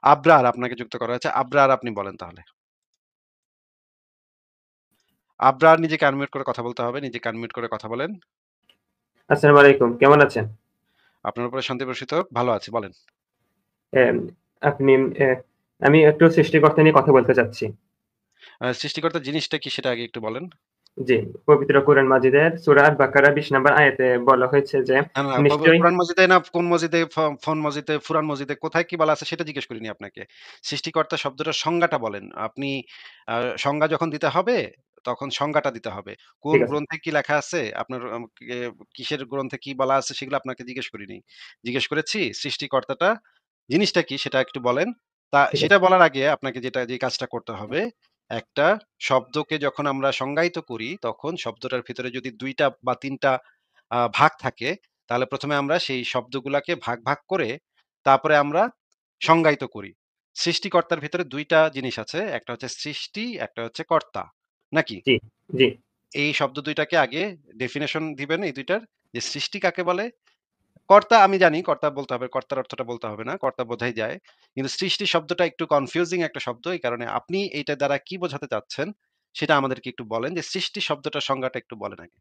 আবরার আপনাকে যুক্ত করা হয়েছে। আবরার আপনি বলেন তাহলে। আবরার নিজেকে আনমিউট করে কথা বলতে হবে। নিজেকে আনমিউট করে কথা বলেন। আসসালামু আলাইকুম। কেমন আছেন? আপনার উপরে শান্তি বর্ষিত হোক। ভালো আছি বলেন। এম আপনি আমি একটু সৃষ্টিকর্তা নিয়ে কথা বলতে চাচ্ছি। সৃষ্টিকর্তা জিনিসটা কি সেটা আগে একটু বলেন। জি, পবিত্র কোরআন মাজিদের সূরা আল-বাকারা ২০ নম্বর আয়াতে বলা হয়েছে যে না, না, নিশ্চয়ই কোরআন মজিদে না কোন মজিদে ফোন মজিদে, ফুরান মজিদে কোথায় কি বলা আছে সেটা জিজ্ঞেস করিনি আপনাকে। সৃষ্টিকর্তা শব্দটার সংজ্ঞাটা বলেন। আপনি আ সংজ্ঞা যখন দিতে হবে তখন সংজ্ঞাটা দিতে হবে। কোন ঠিক আছে, গ্রন্থে কি লেখা আছে, আপনার কিসের গ্রন্থে কি বলা আছে সেগুলো আপনাকে জিজ্ঞেস করিনি। জিজ্ঞেস করেছি সৃষ্টিকর্তাটা জিনিসটা কি সেটা একটু বলেন। ঠিক সেটা আছে, বলার আগে আপনাকে যে কাজটা করতে হবে, একটা শব্দকে যখন আমরা সংজ্ঞায়িত করি তখন শব্দটার ভিতরে যদি ২ টা বা ৩ টা ভাগ থাকে তাহলে ১ম এ আমরা সেই শব্দগুলাকে ভাগ করে তারপরে আমরা সংজ্ঞায়িত করি। সৃষ্টিকর্তার ভেতরে ২ টা জিনিস আছে। একটা হচ্ছে সৃষ্টি, একটা হচ্ছে কর্তা। নাকি? জি, জি। এই শব্দ ২ টাকে আগে ডেফিনিশন দিবেন এই ২ টার যে সৃষ্টি কাকে বলে? কর্তা আমি জানি কর্তা বলতে হবে। কর্তার অর্থটা বলতে হবে না। কর্তা বোঝাই যায়। কিন্তু সৃষ্টি শব্দটা একটু কনফিউজিং একটা শব্দ। এই কারণে আপনি এইটা দ্বারা কি বোঝাতে চাচ্ছেন সেটা আমাদেরকে একটু বলেন যে সৃষ্টি শব্দটার সংজ্ঞাটা একটু বলেন আগে।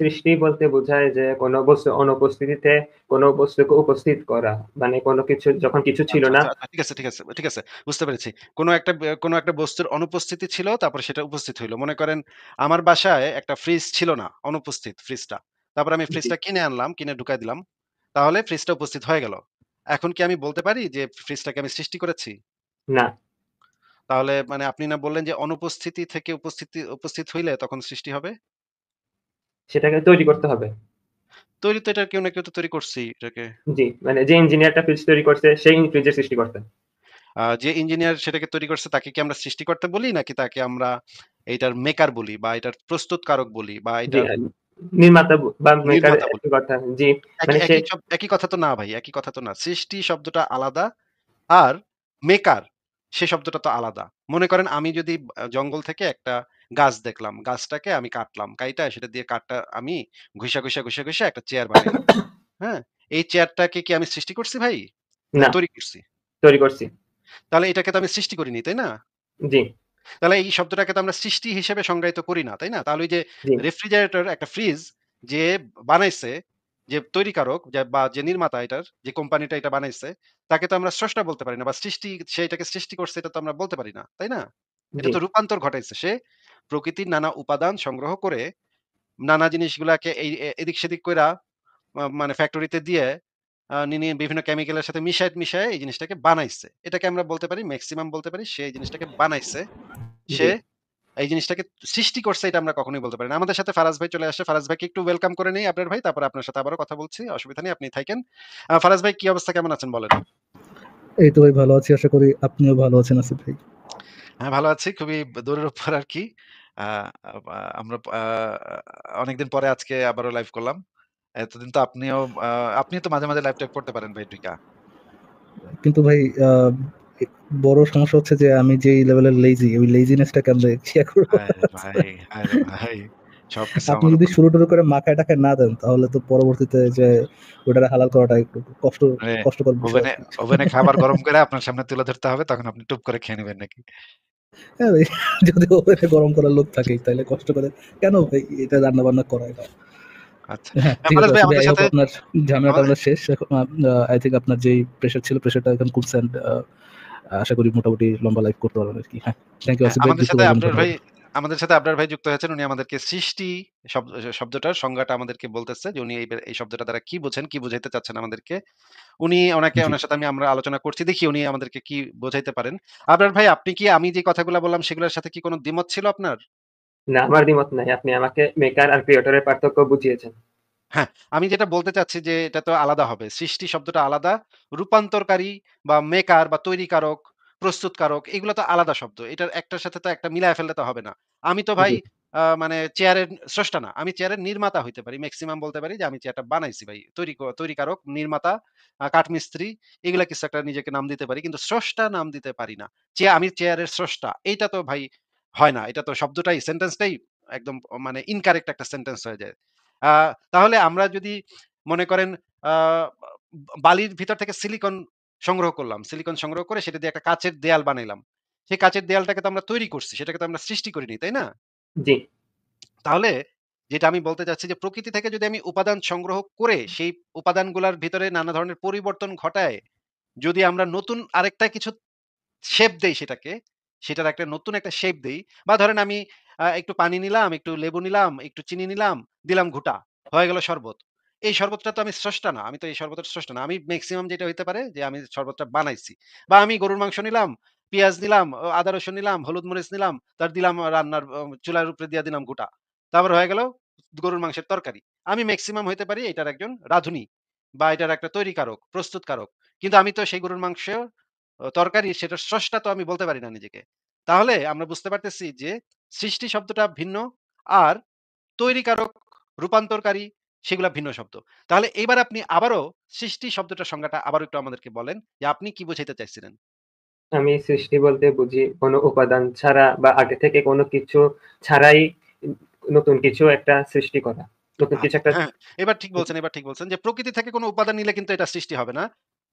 সৃষ্টি বলতে বোঝায় যে কোনো বস্তু অনুপস্থিতিতে কোনো বস্তুকে উপস্থিত করা। মানে কোনো কিছু যখন কিছু ছিল আচ্ছা, না। আচ্ছা, আচ্ছা। ঠিক আছে, ঠিক আছে, ঠিক আছে। বুঝতে পেরেছি। কোন একটা বস্তুর অনুপস্থিতি ছিল, তারপরে সেটা উপস্থিত হইল। মনে করেন আমার বাসায় একটা ফ্রিজ ছিল না, অনুপস্থিত ফ্রিজটা। তারপরে আমি জি, ফ্রিজটা কিনে আনলাম, কিনে ঢুকাই দিলাম। তাহলে ফ্রিজটা উপস্থিত হয়ে গেল। এখন কি আমি বলতে পারি যে ফ্রিজটাকে আমি সৃষ্টি করেছি? না, তাহলে মানে আপনি না বললেন যে অনুপস্থিতি থেকে উপস্থিত হইলে তখন সৃষ্টি হবে? সেটাকে তৈরি করতে হবে। তৈরি তো এটা কেউ না কেউ তো তৈরি করছেই এটাকে। জি, মানে যে ইঞ্জিনিয়ারটা ফ্রিজ তৈরি করছে সেই ফ্রিজের সৃষ্টিকর্তা। যে ইঞ্জিনিয়ার সেটাকে তৈরি করছে তাকে কি আমরা সৃষ্টিকর্তা বলি? নাকি তাকে আমরা এইটার মেকার বলি বা এটার প্রস্তুতকারক বলি বা জি, এটার নির্মাতা বা মেকার নির্মাতা বলি? একই কথা। জি, একই মানে সে একই সব একই কথা তো না ভাই, একই কথা তো না। সৃষ্টি শব্দটা আলাদা আর মেকার সে শব্দটা তো আলাদা। মনে করেন আমি যদি জঙ্গল থেকে একটা গাছ দেখলাম, গাছটাকে আমি কাটলাম। কাইটা সেটা দিয়ে কাঠটা আমি ঘষা একটা চেয়ার বানাইলাম। হ্যাঁ? এই চেয়ারটাকে কি আমি সৃষ্টি করছি ভাই? নাকি না, তৈরি করছি? তৈরি করছি। তাহলে এটাকে তো আমি সৃষ্টি করিনি, তাই না? জি, তাহলে এই শব্দটাকে তো আমরা সৃষ্টি হিসেবে সংজ্ঞায়িত করি না, তাই না? তাহলে ওই যে জি, রেফ্রিজারেটর একটা ফ্রিজ যে বানাইছে, যে তৈরিকারক বা যে নির্মাতা এটার, যে কোম্পানিটা এটা বানাইছে, তাকে তো আমরা স্রষ্টা বলতে পারি না বা সে এটাকে সৃষ্টি করছে এটা তো আমরা বলতে পারি না, তাই না? এটা জি, তো রূপান্তর ঘটাইছে। সে প্রকৃতির নানা উপাদান সংগ্রহ করে নানা জিনিসগুলাকে এদিক সেদিক কইরা মানে ফ্যাক্টরিতে দিয়ে নিয়ে বিভিন্ন কেমিক্যালের সাথে মিশায় এই জিনিসটাকে বানাইছে। এটাকে আমরা বলতে পারি মেক্সিমাম বলতে পারি সে এই জিনিসটাকে বানাইছে। জি। সে এই জিনিসটাকে সৃষ্টি করছে এটা আমরা কখনোই বলতে পারি না। আমাদের সাথে ফারাজ ভাই চলে আসছে। ফারাজ ভাইকে একটু ওয়েলকাম করে নেই আবরার ভাই। তারপরে আপনার সাথে আবারও কথা বলছি। অসুবিধা নেই, আপনি থাইকেন। ফারাজ ভাই কি অবস্থা কেমন আছেন বলেন? এই তো ভাই ভালো আছি। আশা করি আপনিও ভালো আছেন আসিফ ভাই। হ্যাঁ, ভালো আছি। খুবই দূরের উপর আরকি। আ আ আমরা অনেকদিন পরে আজকে আবারও লাইভ করলাম। এতদিন তো আ আপনিও তো মাঝে লাইভ টাইভ করতে পারেন ভাই ঢুইকা। কিন্তু ভাই আ এ বড় সমস্যা হচ্ছে যে আমি যেই লেভেলের লেজি, ওই লেজিনেসটা কেমনে ইয়া করব। আরে ভাই, আরে ভাই। সবকিছু আপনি আমার যদি উপর। শুরু করে মাখায়-টাখায় না দেন তাহলে তো পরবর্তীতে যে ওটারে হালাল করাটা একটু মানে কষ্টকর বিষয় ওভেনে আরকি। ওভেনে খাবার গরম করে আপনার সামনে তুলে ধরতে হবে তখন আপনি টুপ করে খেয়ে নিবেন নাকি? হ্যাঁ ভাই, যদি ওভেনে গরম করার লোক থাকেই তাইলে কষ্ট করে কেন ভাই এটা রান্না-বান্না করাই না। আচ্ছা। হ্যাঁ, ঠিক আছে ফারাজ ভাই আসিফ ভাই। আমাদের I hope সাথে আপনার আমাদের ঝামেলা-টামেলা শেষ। এখন I think আপনার যেই প্রেশার ছিল প্রেশারটা এখন কমছে and আশা করি মোটামুটি লম্বা লাইফ করতে পারবেন আরকি। হ্যাঁ, থ্যাংক ইউ হ্যাঁ, আসিফ ভাই। যুক্ত করার জন্য ধন্যবাদ। আমাদের সাথে আবরার ভাই যুক্ত হয়েছেন। উনি আমাদেরকে সৃষ্টি শব্দটার সংজ্ঞাটা আমাদেরকে বলতেছে যে উনি এই শব্দটা দ্বারা কি বোঝেন, কি বুঝাইতে চাচ্ছেন আমাদেরকে। জি। উনার সাথে আমরা আলোচনা করছি। দেখি উনি আমাদেরকে কি বোঝাইতে পারেন। আবরার ভাই আপনি কি আমি যে কথাগুলা বললাম সেগুলোর সাথে কি কোন দ্বিমত ছিল আপনার? না, আমার দ্বিমত নাই। আপনি আমাকে মেকার আর ক্রিয়েটর এর পার্থক্য বুঝিয়েছেন। হ্যাঁ, আমি যেটা বলতে চাচ্ছি যে এটা তো আলাদা হবে। সৃষ্টি শব্দটা আলাদা। রূপান্তরকারী বা মেকার বা তৈরিকারক, প্রস্তুতকারক এগুলো তো আলাদা শব্দ। এটার একটার সাথে তো একটা মিলায় ফেললে তো হবে না। আমি তো ভাই জি, মানে চেয়ারের স্রষ্টা না। আমি চেয়ারের নির্মাতা হইতে পারি। মেক্সিমাম বলতে পারি যে আমি চেয়ারটা বানাইছি ভাই। তৈরিকারক, নির্মাতা, কাঠমিস্ত্রি এগুলা কিছু একটা নিজেকে নাম দিতে পারি। কিন্তু স্রষ্টা নাম দিতে পারি না। আমি চেয়ারের স্রষ্টা। এইটা তো ভাই হয় না। এটা তো শব্দটাই সেন্টেন্সটাই একদম মানে ইনকারেক্ট একটা সেন্টেন্স হয়ে যায়। আ তাহলে আমরা যদি মনে করেন আ বালির ভিতর থেকে সিলিকন সংগ্রহ করলাম। সিলিকন সংগ্রহ করে সেটা দিয়ে একটা কাঁচের দেয়াল বানাইলাম। সেই কাঁচের দেয়ালটাকে তো আমরা তৈরি করছি। সেটাকে তো আমরা সৃষ্টি করিনি, তাই না? জি, তাহলে যেটা আমি বলতে চাচ্ছি যে প্রকৃতি থেকে যদি আমি উপাদান সংগ্রহ করে সেই উপাদানগুলার ভিতরে নানা ধরনের পরিবর্তন ঘটায় যদি আমরা নতুন আরেকটা কিছু শেপ দেই সেটাকে, সেটার একটা নতুন একটা শেপ দেই বা ধরেন আমি একটু পানি নিলাম, একটু লেবু নিলাম, একটু চিনি নিলাম, দিলাম ঘুঁটা, হয়ে গেল শরবত। এই শরবতটা তো আমি স্রষ্টা না। আমি তো এই শরবতের স্রষ্টা না। আমি মেক্সিমাম যেটা হইতে পারে যে আমি শরবতটা বানাইছি। বা আমি গরুর মাংস নিলাম, পেঁয়াজ নিলাম, আদা রসুন নিলাম, হলুদ মরিচ নিলাম, তার দিলাম রান্নার চুলার উপরে দিয়া দিলাম ঘুঁটা। তারপর হয়ে গেল গরুর মাংসের তরকারি। আমি মেক্সিমাম হইতে পারি এটার একজন রাঁধুনি বা এটার একটা তৈরিকারক, প্রস্তুতকারক। কিন্তু আমি তো সেই গরুর মাংস তরকারি সেটার স্রষ্টা তো আমি বলতে পারি না নিজেকে। তাহলে আমরা বুঝতে পারতেছি যে সৃষ্টি শব্দটা ভিন্ন আর তৈরিকারক, রূপান্তরকারী সেগুলা ভিন্ন শব্দ। তাহলে এইবার আপনি আবারও সৃষ্টি শব্দটার সংজ্ঞাটা আবারও একটু আমাদেরকে বলেন যে আপনি কি বুঝাইতে চাইছিলেন? আমি সৃষ্টি বলতে বুঝি কোনো উপাদান ছাড়া বা আগে থেকে কোনো কিছু ছাড়াই উম নতুন কিছু একটা সৃষ্টি করা। নতুন কিছু আচ্ছা, একটা হ্যাঁ, এবার ঠিক বলছেন, এবার ঠিক বলছেন যে প্রকৃতি থেকে কোনো উপাদান নিলে কিন্তু এটা সৃষ্টি হবে না।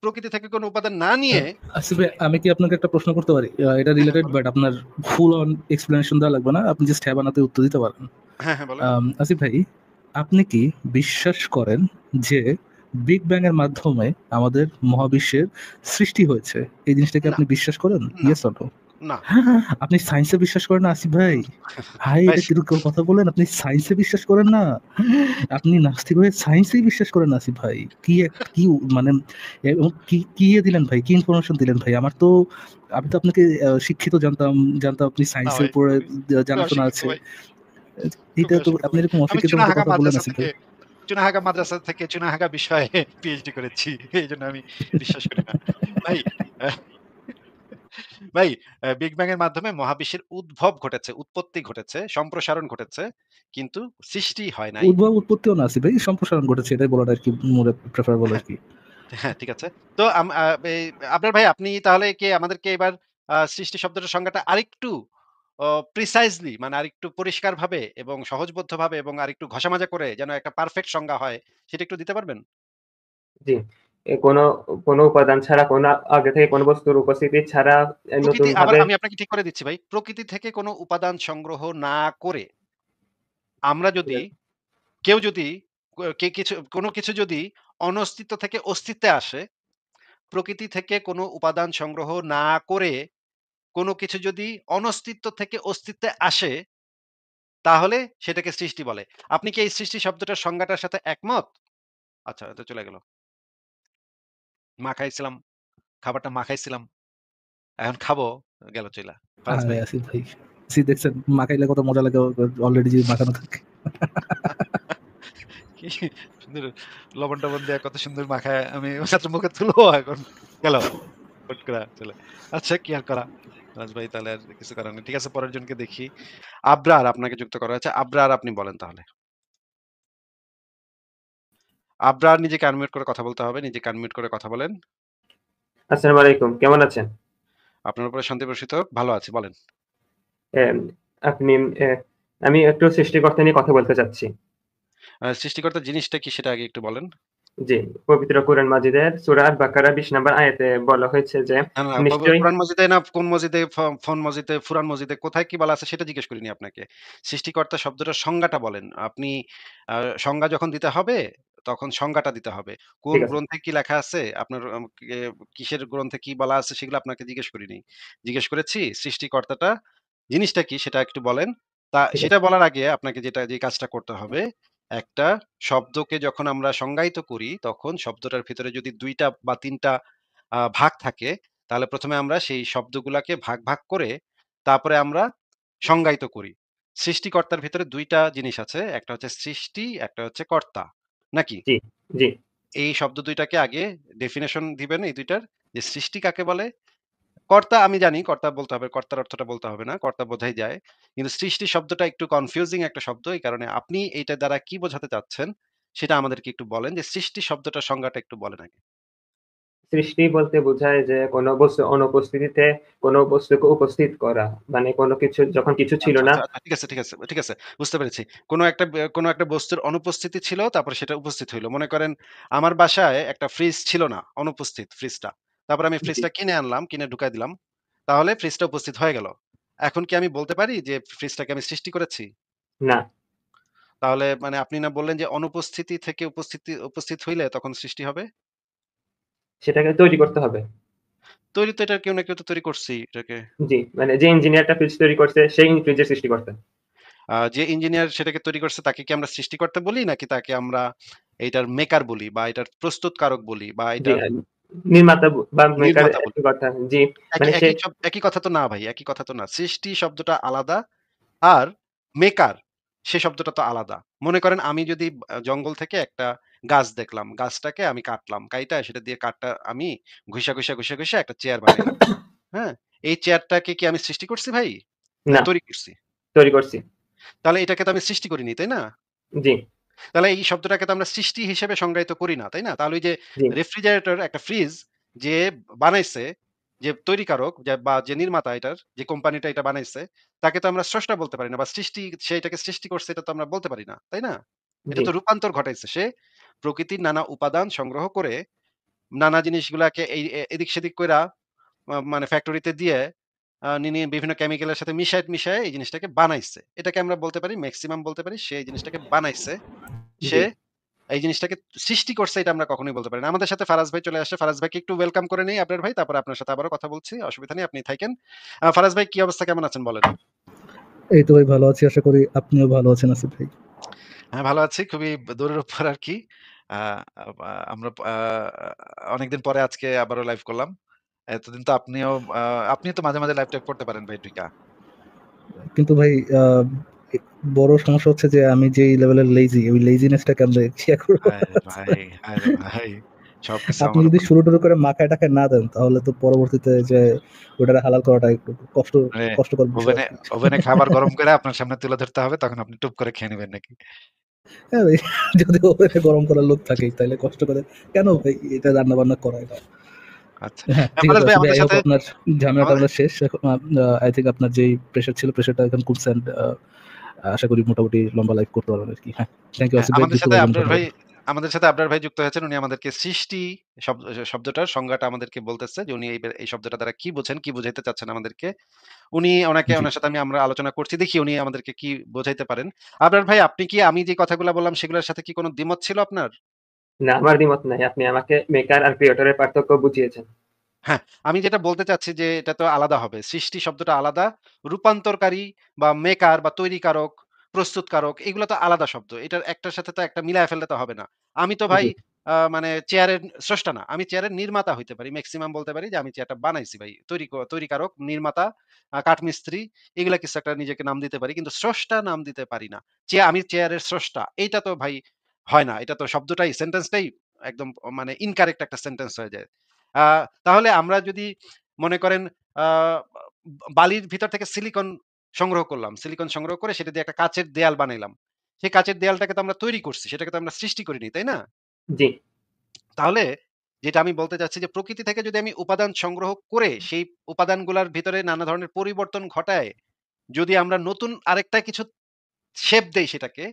প্রকৃতি থেকে কোনো উপাদান না আ নিয়ে আসিফ ভাই, আমি কি আপনাকে একটা প্রশ্ন করতে পারি? এটা হ্যাঁ, হ্যাঁ রিলেটেড, বলেন। বাট আপনার ফুল অন এক্সপ্লেনেশন দেওয়া লাগবে না। আপনি জাস্ট হ্যাঁ বানাতে উত্তর দিতে পারেন। হ্যাঁ, হ্যাঁ বলেন। আসিফ ভাই, আপনি কি বিশ্বাস করেন যে বিগ ব্যাং এর মাধ্যমে আমাদের মহাবিশ্বের সৃষ্টি হয়েছে? এই জিনিসটা কি না, আপনি বিশ্বাস করেন? না, ইয়েস অর নো? না। আপনি সায়েন্সে বিশ্বাস করেন না আসিফ ভাই? হুম, ভাই, ভাই এটা কিরকম কথা বলেন? আপনি সায়েন্সে বিশ্বাস করেন না? আপনি নাস্তিক হয়ে সায়েন্সেই বিশ্বাস করেন আসিফ ভাই? কি মানে এবং কি দিলেন ভাই? কি ইনফরমেশন দিলেন ভাই? আমি তো আপনাকে শিক্ষিত জানতাম আপনি না সায়েন্সের ভাই, উপরে খুবই, খুবই জানাশোনা অশিক্ষিত আছে। ভাই। এটা খুবই তো অশিক্ষিত আপনি ভাই। এরকম আমি অশিক্ষিতের মতো চুনাহাগা কথা বলেন মাদ্রাসা আসিফ থেকে ভাই। চুনাহাগা মাদ্রাসা থেকে চুনাহাগা বিষয়ে পিএইচডি করেছি। এইজন্য আমি বিশ্বাস করি না। ভাই আ ভাই বিগ ব্যাং এর মাধ্যমে মহাবিশ্বের উদ্ভব ঘটেছে, উৎপত্তি ঘটেছে, সম্প্রসারণ ঘটেছে। কিন্তু সৃষ্টি হয় নাই। উৎপত্তিও না আসিফ ভাই, সম্প্রসারণ ঘটেছে, এটাই বলাটা আরকি মোরে প্রেফারেবল হ্যাঁ, আরকি। হ্যাঁ, ঠিক আছে। তো এই আবরার ভাই আপনি তাহলে কি আমাদেরকে এবার সৃষ্টি শব্দটার সংজ্ঞাটা আরেকটু প্রিসাইজলি মানে আরেকটু পরিষ্কারভাবে এবং সহজবোধ্যভাবে এবং আরেকটু ঘষামাজা করে যেন একটা পারফেক্ট সংজ্ঞা হয়, সেটা একটু দিতে পারবেন? জি। কোনো কোনো উপাদান ছাড়া আগে থেকে কোনো বস্তুর উপস্থিতি ছাড়া আবার নতুনভাবে আমি আপনাকে ঠিক করে দিচ্ছি ভাই। প্রকৃতি থেকে কোনো উপাদান সংগ্রহ না করে আমরা যদি কেউ যদি কোনো কিছু যদি অনস্তিত্ব থেকে অস্তিত্বে আসে, প্রকৃতি থেকে কোনো উপাদান সংগ্রহ না করে কোনো কিছু যদি অনস্তিত্ব থেকে অস্তিত্বে আসে, তাহলে সেটাকে সৃষ্টি বলে। আপনি কি এই সৃষ্টি শব্দটার সংজ্ঞাটার সাথে একমত? আচ্ছা, এটা চলে গেল। মাখাইছিলাম, খাবারটা মাখাইছিলাম। এখন খাবো, গেল চইলা। ফারাজ আরে ভাই। আসিফ ভাই, দেখছেন মাখাইলে কত মজা লাগে, অলরেডি যদি মাখানো থাকে। কি সুন্দর লবণ-টবণ দেয়া কত সুন্দর মাখায় আমি মাত্র মুখে তুলবো এখন। গেল হুট করে চলে। আচ্ছা কি আর করা? ফারাজ ভাই তাহলে আর কিছু করার নেই। ঠিক আছে পরের জনকে দেখি। আবরার আপনাকে যুক্ত করা হয়েছে। আবরার আপনি বলেন তাহলে। আবরার নিজেকে আনমিউট করে কথা বলতে হবে। নিজেকে আনমিউট করে কথা বলেন। আসসালামু আলাইকুম। কেমন আছেন? আপনার উপরে শান্তি বর্ষিত হোক। ভালো আছি বলেন। এম আপনি এ আমি একটু সৃষ্টিকর্তা নিয়ে কথা বলতে চাচ্ছি। সৃষ্টিকর্তার জিনিসটা কি সেটা আগে একটু বলেন। জি, পবিত্র কোরআন মাজিদের সূরা আল-বাকারা ২০ নম্বর আয়াতে বলা হয়েছে যে না, না, নিশ্চয়ই কোরআন মজিদে না কোন মজিদে ফোন মজিদে, ফুরান মজিদে কোথায় কি বলা আছে সেটা জিজ্ঞেস করিনি আপনাকে। সৃষ্টিকর্তা শব্দটার সংজ্ঞাটা বলেন। আপনি আ সংজ্ঞা যখন দিতে হবে তখন সংজ্ঞাটা দিতে হবে। কোন ঠিক আছে, গ্রন্থে কি লেখা আছে, আপনার কিসের গ্রন্থে কি বলা আছে সেগুলো আপনাকে জিজ্ঞেস করিনি। জিজ্ঞেস করেছি সৃষ্টিকর্তাটা জিনিসটা কি সেটা একটু বলেন। ঠিক সেটা আছে। বলার আগে আপনাকে যে কাজটা করতে হবে, একটা শব্দকে যখন আমরা সংজ্ঞায়িত করি তখন শব্দটার ভিতরে যদি ২ টা বা ৩ টা ভাগ থাকে তাহলে ১ম এ আমরা সেই শব্দগুলাকে ভাগ করে তারপরে আমরা সংজ্ঞায়িত করি। সৃষ্টিকর্তার ভিতরে ২ টা জিনিস আছে। একটা হচ্ছে সৃষ্টি, একটা হচ্ছে কর্তা। নাকি? জি, জি, এই শব্দ ২ টাকে আগে ডেফিনিশন দিবেন এই ২ টার যে সৃষ্টি কাকে বলে? কর্তা আমি জানি কর্তা বলতে হবে। কর্তার অর্থটা বলতে হবে না। কর্তা বোঝাই যায়। কিন্তু সৃষ্টি শব্দটা একটু কনফিউজিং একটা শব্দ। এই কারণে আপনি এইটা দ্বারা কি বোঝাতে চাচ্ছেন সেটা আমাদেরকে একটু বলেন যে সৃষ্টি শব্দটার সংজ্ঞাটা একটু বলেন আগে। সৃষ্টি বলতে বোঝায় যে কোনো বস্তুর অনুপস্থিতিতে কোনো বস্তুকে উপস্থিত করা। মানে কোনো কিছু যখন কিছু ছিল আচ্ছা, না আচ্ছা, আচ্ছা। ঠিক আছে, ঠিক আছে, ঠিক আছে। বুঝতে পেরেছি। কোন একটা বস্তুর অনুপস্থিতি ছিল, তারপরে সেটা উপস্থিত হইল। মনে করেন আমার বাসায় একটা ফ্রিজ ছিল না, অনুপস্থিত ফ্রিজটা। তারপর আমি জি, ফ্রিজটা কিনে আনলাম, কিনে ঢুকাই দিলাম। তাহলে ফ্রিজটা উপস্থিত হয়ে গেল। এখন কি আমি বলতে পারি যে ফ্রিজটাকে আমি সৃষ্টি করেছি? না, তাহলে মানে আপনি না বললেন যে অনুপস্থিতি থেকে উপস্থিত হইলে তখন সৃষ্টি হবে? সেটাকে তৈরি করতে হবে। তৈরি তো এটা কেউ না কেউ তো তৈরি করছেই এটাকে। জি, মানে যে ইঞ্জিনিয়ারটা ফ্রিজ তৈরি করছে সেই ফ্রিজের সৃষ্টিকর্তা। যে ইঞ্জিনিয়ার সেটাকে তৈরি করছে তাকে কি আমরা সৃষ্টিকর্তা বলি? নাকি তাকে আমরা এইটার মেকার বলি বা এটার প্রস্তুতকারক বলি বা জি, এটার নির্মাতা বা মেকার নির্মাতা বলি? একই কথা। জি, একই মানে সে একই একই কথা তো না ভাই, একই কথা তো না। সৃষ্টি শব্দটা আলাদা আর মেকার সে শব্দটা তো আলাদা। মনে করেন আমি যদি জঙ্গল থেকে একটা গাছ দেখলাম, গাছটাকে আমি কাটলাম। কাইটা সেটা দিয়ে কাঠটা আমি ঘষা একটা চেয়ার বানাইলাম। হ্যাঁ? এই চেয়ারটাকে কি আমি সৃষ্টি করছি ভাই? না, নাকি তৈরি করছি? তৈরি করছি। তাহলে এটাকে তো আমি সৃষ্টি করিনি, তাই না? জি, তাহলে এই শব্দটাকে তো আমরা সৃষ্টি হিসেবে সংজ্ঞায়িত করি না, তাই না? তাহলে ওই যে জি, রেফ্রিজারেটর একটা ফ্রিজ যে বানাইছে, যে তৈরিকারক বা যে নির্মাতা এটার, যে কোম্পানিটা এটা বানাইছে, তাকে তো আমরা স্রষ্টা বলতে পারি না বা সে এটাকে সৃষ্টি করছে এটা তো আমরা বলতে পারি না, তাই না? এটা জি, তো রূপান্তর ঘটাইছে। সে প্রকৃতির নানা উপাদান সংগ্রহ করে নানা জিনিসগুলাকে এদিক সেদিক কইরা মানে ফ্যাক্টরিতে দিয়ে বিভিন্ন কেমিক্যালের সাথে মিশায়ে এই জিনিসটাকে বানাইছে। এটাকে আমরা বলতে পারি, মেক্সিমাম বলতে পারি সে এই জিনিসটাকে বানাইছে। জি। সে এই জিনিসটাকে সৃষ্টি করছে এটা আমরা কখনোই বলতে পারি না। আমাদের সাথে ফারাজ ভাই চলে আসছে। ফারাজ ভাইকে একটু ওয়েলকাম করে নেই আবরার ভাই। তারপরে আপনার সাথে আবারও কথা বলছি। অসুবিধা নেই, আপনি থাইকেন। ফারাজ ভাই কি অবস্থা, কেমন আছেন বলেন? এই তো ভাই ভালো আছি, আশা করি আপনিও ভালো আছেন আসিফ ভাই। হ্যাঁ, ভালো আছি। খুবই দূরের উপর আরকি। আ আ আমরা অনেকদিন পরে আজকে আবারও লাইভ করলাম। এতদিন তো আপনিও তো মাঝে লাইভ টাইভ করতে পারেন ভাই ঢুইকা। কিন্তু ভাই এ বড় সমস্যা হচ্ছে যে আমি যেই লেভেলের লেজি, ওই লেজিনেসটা কেমনে ইয়া করব? আরে ভাই সবকিছু আপনি আমার যদি উপর। শুরু করে মাখায় টাকায় না দেন তাহলে তো পরবর্তীতে যে ওটারে হালাল করাটা একটু মানে কষ্টকর বিষয় ওভেনে আরকি। ওভেনে খাবার গরম করে আপনার সামনে তুলে ধরতে হবে। তখন আপনি টুপ করে খেয়ে নিবেন নাকি? হ্যাঁ ভাই, যদি ওভেনে গরম করার লোক থাকে তাহলে কষ্ট করে কেন ভাই এটা রান্না বান্না করায় না? আচ্ছা। হ্যাঁ, ঠিক আছে ফারাজ ভাই আসিফ ভাই, আমাদের আই হোপ সাথে আপনার ঝামেলাটা আমা আমরা শেষ। এখন আই থিংক আপনার যেই প্রেশার ছিল প্রেশারটা এখন কমছে এন্ড আশা করি মোটামুটি লম্বা লাইফ করতে পারবেন আরকি। হ্যাঁ, থ্যাংক ইউ হ্যাঁ, আসিফ ভাই, যুক্ত করার জন্য ধন্যবাদ। আমাদের সাথে আবরার ভাই যুক্ত হয়েছেন। উনি আমাদেরকে সৃষ্টি শব্দটার সংজ্ঞাটা আমাদেরকে বলতেছে যে উনি এই শব্দটা দ্বারা কি বোঝেন, কি বুঝাইতে চাচ্ছেন আমাদেরকে। জি। উনার সাথে আমরা আলোচনা করছি। দেখি উনি আমাদেরকে কি বোঝাইতে পারেন। আবরার ভাই আপনি কি আমি যে কথাগুলা বললাম সেগুলোর সাথে কি কোন দ্বিমত ছিল আপনার? না, আমার দ্বিমত নাই। আপনি আমাকে মেকার আর ক্রিয়েটর এর পার্থক্য বুঝিয়েছেন। হ্যাঁ, আমি যেটা বলতে চাচ্ছি যে এটা তো আলাদা হবে। সৃষ্টি শব্দটা আলাদা। রূপান্তরকারী বা মেকার বা তৈরিকারক, প্রস্তুতকারক এগুলো তো আলাদা শব্দ। এটার একটার সাথে তো একটা মিলায় ফেললে তো হবে না। আমি তো ভাই জি, মানে চেয়ারের স্রষ্টা না। আমি চেয়ারের নির্মাতা হইতে পারি। মেক্সিমাম বলতে পারি যে আমি চেয়ারটা বানাইছি ভাই। তৈরিকারক, নির্মাতা, কাঠমিস্ত্রি এগুলা কিছু একটা নিজেকে নাম দিতে পারি। কিন্তু স্রষ্টা নাম দিতে পারি না। আমি চেয়ারের স্রষ্টা। এইটা তো ভাই হয় না। এটা তো শব্দটাই সেন্টেন্সটাই একদম মানে ইনকারেক্ট একটা সেন্টেন্স হয়ে যায়। আ তাহলে আমরা যদি মনে করেন আ বালির ভিতর থেকে সিলিকন সংগ্রহ করলাম। সিলিকন সংগ্রহ করে সেটা দিয়ে একটা কাঁচের দেয়াল বানাইলাম। সেই কাঁচের দেয়ালটাকে তো আমরা তৈরি করছি। সেটাকে তো আমরা সৃষ্টি করিনি, তাই না? জি, তাহলে যেটা আমি বলতে চাচ্ছি যে প্রকৃতি থেকে যদি আমি উপাদান সংগ্রহ করে সেই উপাদানগুলার ভিতরে নানা ধরনের পরিবর্তন ঘটায় যদি আমরা নতুন আরেকটা কিছু শেপ দেই সেটাকে,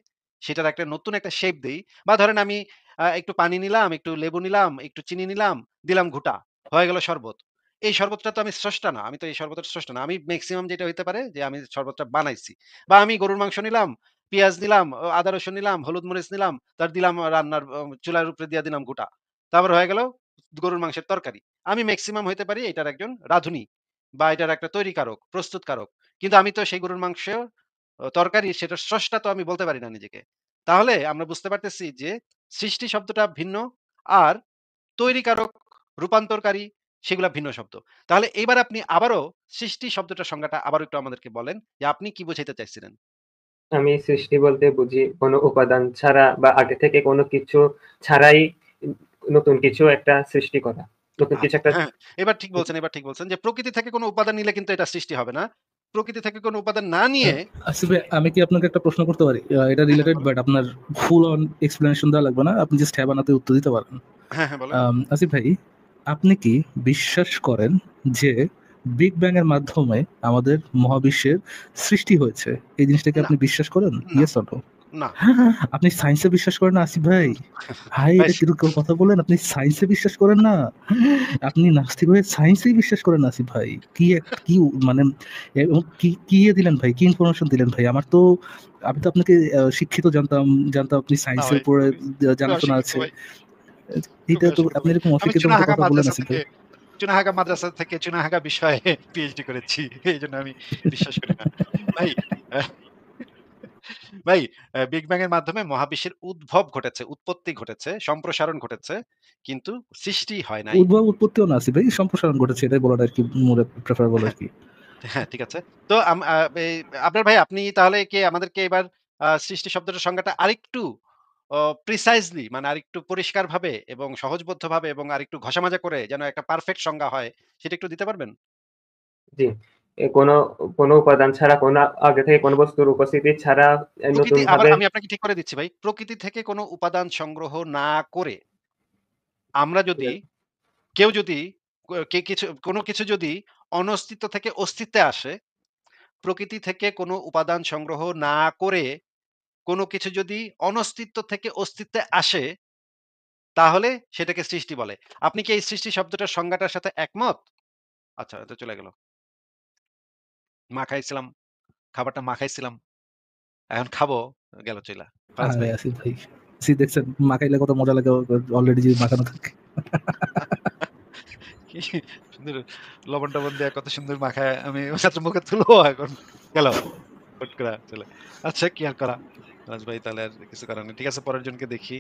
সেটার একটা নতুন একটা শেপ দেই। বা ধরেন আমি একটু পানি নিলাম, একটু লেবু নিলাম, একটু চিনি নিলাম, দিলাম ঘুঁটা। হয়ে গেল শরবত। এই শরবতটা তো আমি স্রষ্টা না। আমি তো এই শরবতের স্রষ্টা না। আমি মেক্সিমাম যেটা হইতে পারে যে আমি শরবতটা বানাইছি। বা আমি গরুর মাংস নিলাম, পেঁয়াজ নিলাম, আদা রসুন নিলাম, হলুদ মরিচ নিলাম, দিলাম রান্নার চুলার উপরে দিয়া দিলাম ঘুঁটা। তারপর হয়ে গেল গরুর মাংসের তরকারি। আমি মেক্সিমাম হইতে পারি এটার একজন রাঁধুনি বা এটার একটা তৈরিকারক, প্রস্তুতকারক। কিন্তু আমি তো সেই গরুর মাংস তরকারি সেটার স্রষ্টা তো আমি বলতে পারি না নিজেকে। তাহলে আমরা বুঝতে পারতেছি যে সৃষ্টি শব্দটা ভিন্ন আর তৈরিকারক, রূপান্তরকারী সেগুলা ভিন্ন শব্দ। তাহলে এইবার আপনি আবারও সৃষ্টি শব্দটার সংজ্ঞাটা আবারও একটু আমাদেরকে বলেন যে আপনি কি বুঝাইতে চাইছিলেন? আমি সৃষ্টি বলতে বুঝি কোনো উপাদান ছাড়া বা আগে থেকে কোনো কিছু ছাড়াই উম নতুন কিছু একটা সৃষ্টি করা। নতুন কিছু আচ্ছা, একটা হ্যাঁ, এবার ঠিক বলছেন যে প্রকৃতি থেকে কোনো উপাদান নিলে কিন্তু এটা সৃষ্টি হবে না। প্রকৃতি থেকে কোনো উপাদান না নিয়ে আসিফ ভাই, আমি কি আপনাকে একটা প্রশ্ন করতে পারি? এটা হ্যাঁ, হ্যাঁ, রিলেটেড, বলেন। বাট আপনার ফুল অন এক্সপ্লেনেশন দেওয়া লাগবে না। আপনি জাস্ট হ্যাঁ বা নাতে উত্তর দিতে পারেন। হ্যাঁ, হ্যাঁ, বলেন। আসিফ ভাই, আপনি কি বিশ্বাস করেন যে বিগ ব্যাং এর মাধ্যমে আমাদের মহাবিশ্বের সৃষ্টি হয়েছে? এই জিনিসটা কি না, আপনি বিশ্বাস করেন? না, ইয়েস অর নো? না। আপনি সায়েন্সে বিশ্বাস করেন না আসিফ ভাই? ভাই ভাই এটা কিরকম কথা বলেন? আপনি সায়েন্সে বিশ্বাস করেন না? আপনি নাস্তিক হয়ে সায়েন্সেই বিশ্বাস করেন আসিফ ভাই। কি মানে কি দিলেন ভাই? কি ইনফরমেশন দিলেন ভাই? আমি তো আপনাকে শিক্ষিত জানতাম আপনি না সায়েন্সের ভাই, উপরে খুবই জানাশোনা অশিক্ষিত আছে। ভাই, এটা খুবই তো অশিক্ষিত আপনি ভাই। এরকম আমি অশিক্ষিত মতো কথা বলেন আসিফ ভাই। চুনাহাগা মাদ্রাসা থেকে চুনাহাগা বিষয়ে পিএইচডি করেছি। এইজন্য আমি বিশ্বাস করি না। ভাই আ ভাই বিগ ব্যাং এর মাধ্যমে মহাবিশ্বের উদ্ভব ঘটেছে, উৎপত্তি ঘটেছে, সম্প্রসারণ ঘটেছে। কিন্তু সৃষ্টি হয় নাই। উৎপত্তিও না আসিফ ভাই, সম্প্রসারণ ঘটেছে এটাই বলাটা আরকি মোরে প্রেফারেবল হ্যাঁ, আরকি। হ্যাঁ, ঠিক আছে। তো আম আ এই আবরার ভাই, আপনি তাহলে কি আমাদেরকে এবার সৃষ্টি শব্দটার সংজ্ঞাটা আরেকটু অ প্রিসাইজলি, মানে আরেকটু পরিষ্কারভাবে এবং সহজবোধ্যভাবে এবং আরেকটু ঘষামাজা করে যেন একটা পারফেক্ট সংজ্ঞা হয়, সেটা একটু দিতে পারবেন? জি। কোনো উপাদান ছাড়া আগে থেকে কোনো বস্তুর উপস্থিতি ছাড়া আবার নতুনভাবে আমি আপনাকে ঠিক করে দিচ্ছি ভাই। প্রকৃতি থেকে কোনো উপাদান সংগ্রহ না করে আমরা যদি, কেউ যদি ক কে কিছু কোনো কিছু যদি অনস্তিত্ব থেকে অস্তিত্বে আসে, প্রকৃতি থেকে কোনো উপাদান সংগ্রহ না করে কোনো কিছু যদি অনস্তিত্ব থেকে অস্তিত্বে আসে, তাহলে সেটাকে সৃষ্টি বলে। আপনি কি এই সৃষ্টি শব্দটার সংজ্ঞাটার সাথে একমত? আচ্ছা, এটা চলে গেল। মাখাইছিলাম, খাবারটা মাখাইছিলাম। এখন খাবো, গেল চইলা। ফারাজ আরে ভাই। আসিফ ভাই, দেখছেন মাখাইলে কত মজা লাগে, অলরেডি যদি মাখানো থাকে। কি সুন্দর লবণ-টবণ দিয়ে কত সুন্দর মাখায় আমি মাত্র মুখে তুলবো এখন। গেল। হুট করে চলে। আচ্ছা, কি আর করা? ফারাজ ভাই, তাহলে আর কিছু করার নেই। ঠিক আছে, পরের জনকে দেখি।